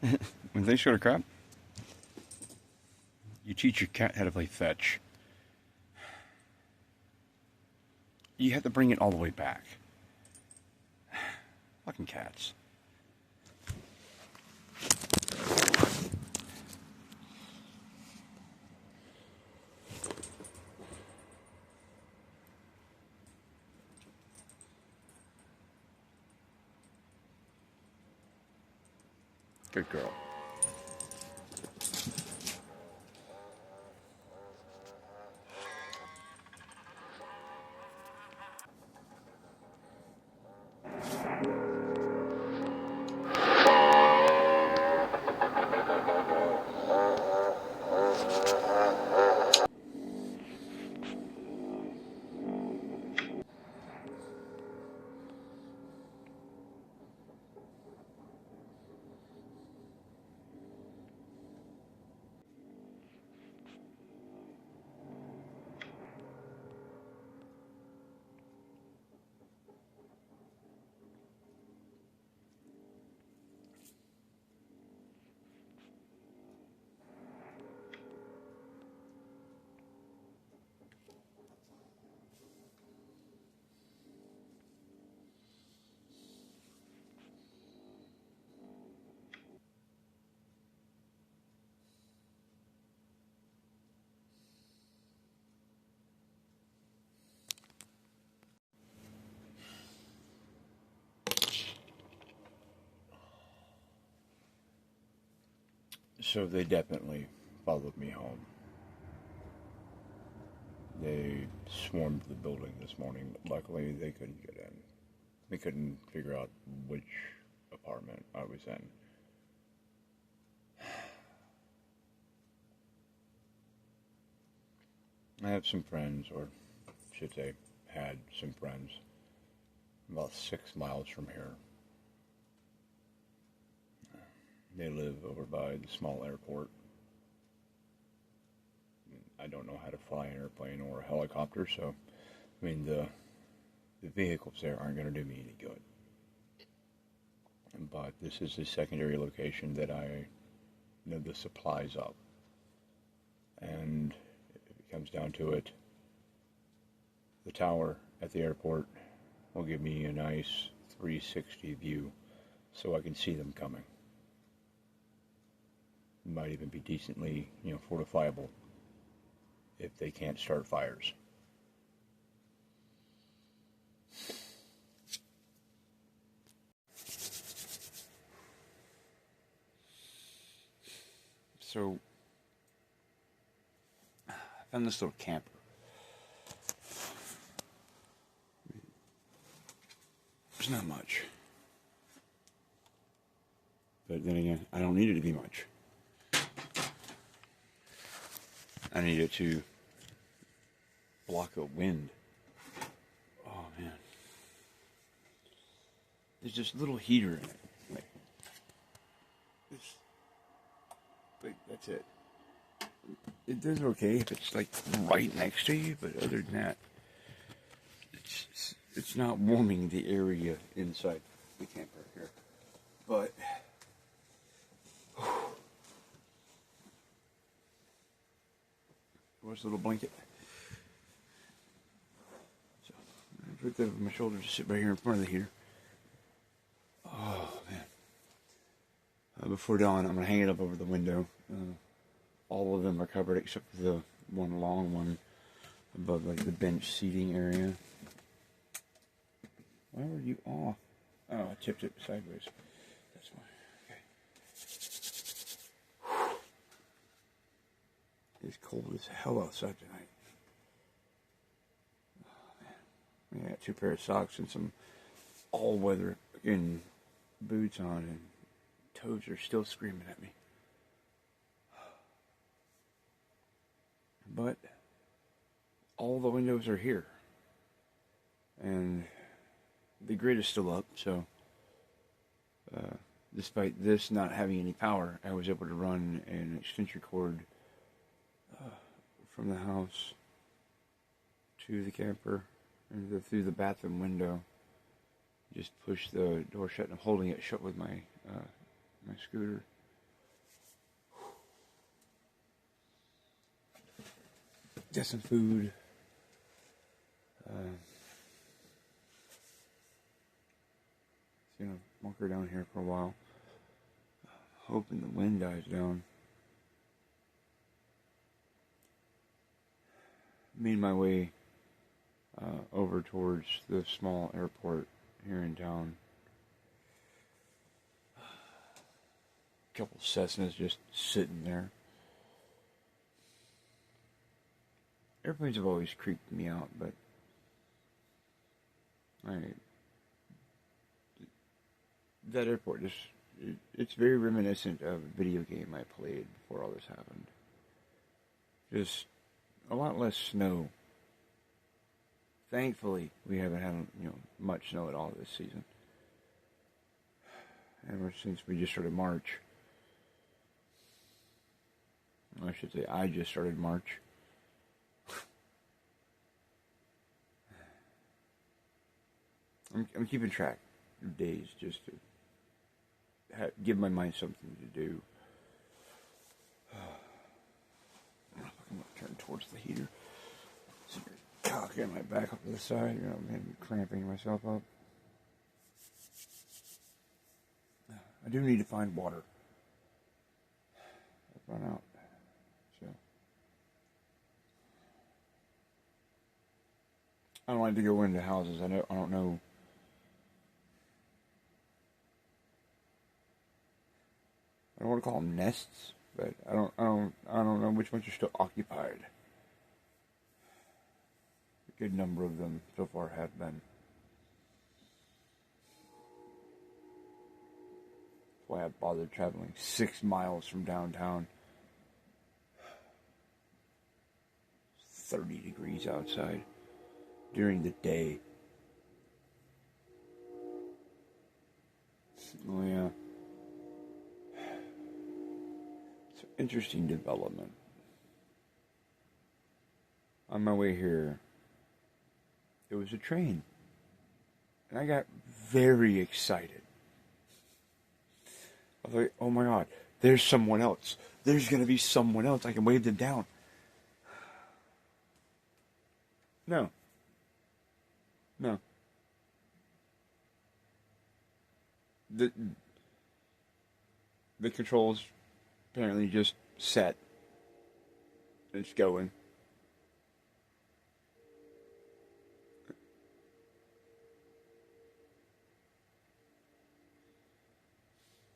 When things go to crap, you teach your cat how to play fetch. You have to bring it all the way back. Fucking cats. Good girl. So they definitely followed me home. They swarmed the building this morning. Luckily, they couldn't get in. They couldn't figure out which apartment I was in. I have some friends, or should say, had some friends, about 6 miles from here. They live over by the small airport. I don't know how to fly an airplane or a helicopter, so, I mean, the vehicles there aren't going to do me any good. But this is a secondary location that I know the supplies of. And if it comes down to it, the tower at the airport will give me a nice 360 view so I can see them coming. It might even be decently, fortifiable if they can't start fires. So, I found this little camper. There's not much. But then again, I don't need it to be much. I need it to block a wind. Oh man. There's this little heater in it. That's it. It does okay if it's like right next to you, but other than that, it's not warming the area inside the camper here. But where's the little blanket? So I put that over my shoulder to sit right here in front of the heater. Oh man. Before dawn, I'm gonna hang it up over the window. All of them are covered except for the one long one above like the bench seating area. Why were you off? Oh, I tipped it sideways. That's why. Okay. It's cold as hell outside tonight. Oh, man. I got 2 pairs of socks and some all-weather fucking boots on, and toes are still screaming at me. But all the windows are here. And the grid is still up, so despite this not having any power, I was able to run an extension cord from the house to the camper and through the bathroom window. Just push the door shut, and I'm holding it shut with my my scooter. Get some food. Gonna bunker down here for a while. Hoping the wind dies down. Made my way over towards the small airport here in town. A couple Cessnas just sitting there. Airplanes have always creeped me out, but that airport it's very reminiscent of a video game I played before all this happened. Just a lot less snow. Thankfully, we haven't had much snow at all this season. Ever since we just started March. I should say I just started March. I'm keeping track of days just to give my mind something to do. I'm going to turn towards the heater. So you're cocking my back up to the side. Maybe cramping myself up. I do need to find water. I've run out. So I don't like to go into houses. I don't know. I don't want to call them nests, but I don't know which ones are still occupied. A good number of them so far have been. That's why I bothered traveling 6 miles from downtown. 30 degrees outside during the day. Oh yeah. Interesting development. On my way here, there was a train, and I got very excited. I was like, oh my god, there's someone else. There's going to be someone else. I can wave them down. No. The controls apparently just set. It's going.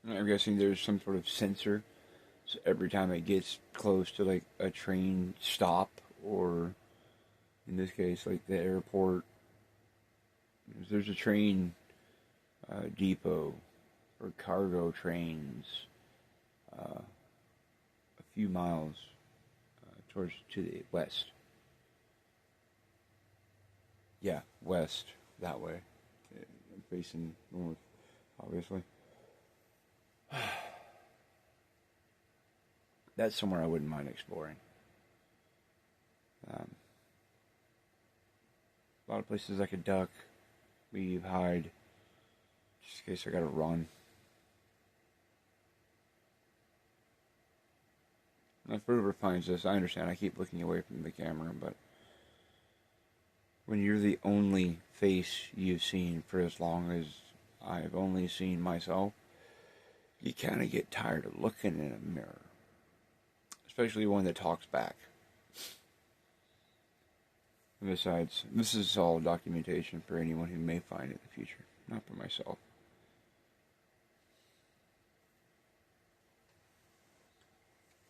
I'm guessing there's some sort of sensor. So every time it gets close to like a train stop, or in this case like the airport, there's a train depot for cargo trains a few miles to the west. Yeah, west, that way. I'm facing north, obviously. That's somewhere I wouldn't mind exploring. A lot of places I could duck, leave, hide, just in case I gotta run. If whoever finds this, I understand I keep looking away from the camera, but when you're the only face you've seen for as long as I've only seen myself, you kind of get tired of looking in a mirror. Especially one that talks back. And besides, this is all documentation for anyone who may find it in the future, not for myself.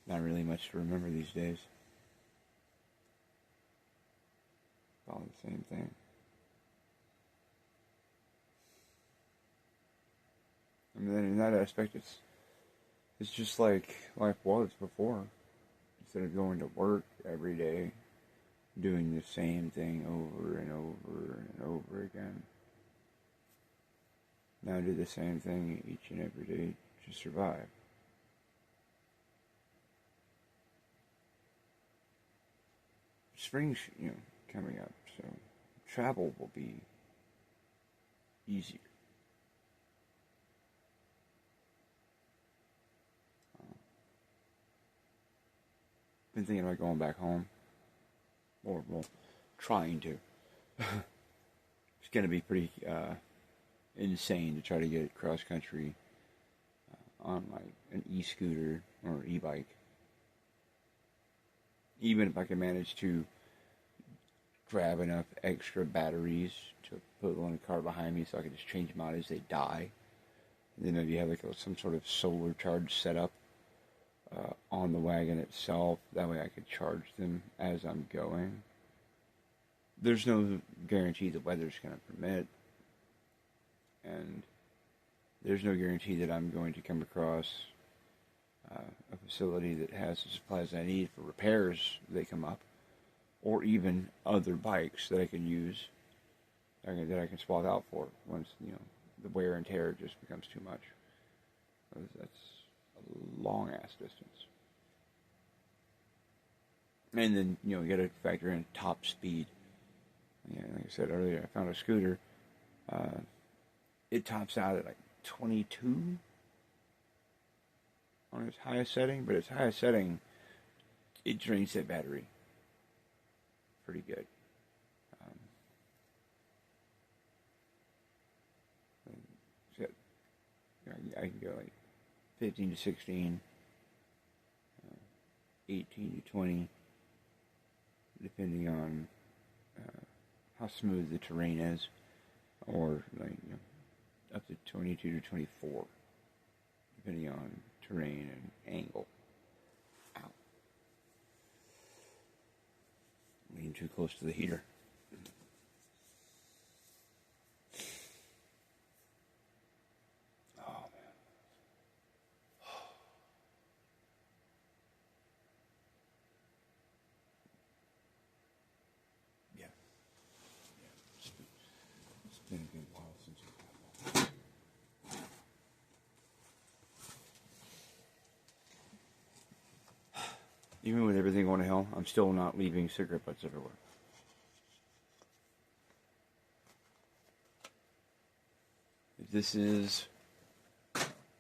Not really much to remember these days. All the same thing. I mean, in that aspect, it's just like life was before. Instead of going to work every day, doing the same thing over and over and over again. Now I do the same thing each and every day to survive. Spring's, coming up, so travel will be easier. Been thinking about going back home. or well, trying to. It's going to be pretty insane to try to get cross country on like an e-scooter or e-bike. Even if I can manage to grab enough extra batteries to put one in the car behind me so I can just change them out as they die. And then maybe have like some sort of solar charge setup on the wagon itself. That way I could charge them as I'm going. There's no guarantee the weather's going to permit. And there's no guarantee that I'm going to come across a facility that has the supplies I need for repairs that come up, or even other bikes that I can use, that I can swap out for once the wear and tear just becomes too much. That's a long ass distance, and then you got to factor in top speed. Yeah, like I said earlier, I found a scooter. It tops out at like 22 on its highest setting, but its highest setting, it drains that battery pretty good. So I can go like 15 to 16, 18 to 20, depending on how smooth the terrain is, or like up to 22 to 24, depending on terrain and angle. Ow. Leaning too close to the heater. Oh, man. Yeah. It's been a good while since we've had that. Even with everything going to hell, I'm still not leaving cigarette butts everywhere. If this is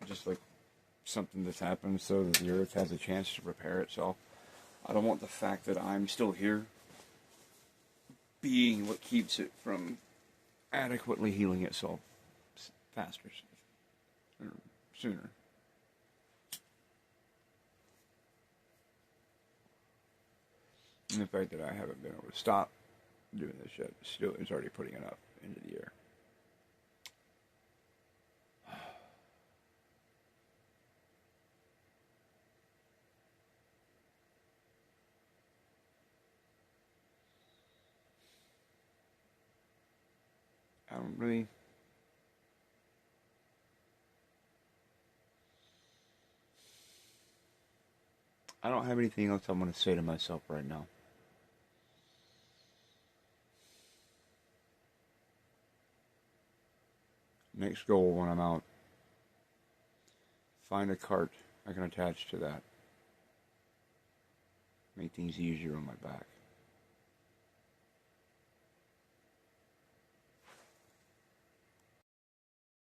just like something that's happened so that the earth has a chance to repair itself, I don't want the fact that I'm still here being what keeps it from adequately healing itself faster or sooner. And the fact that I haven't been able to stop doing this shit still is already putting enough into the air. I don't have anything else I want to say to myself right now. Next goal when I'm out, find a cart I can attach to that. Make things easier on my back.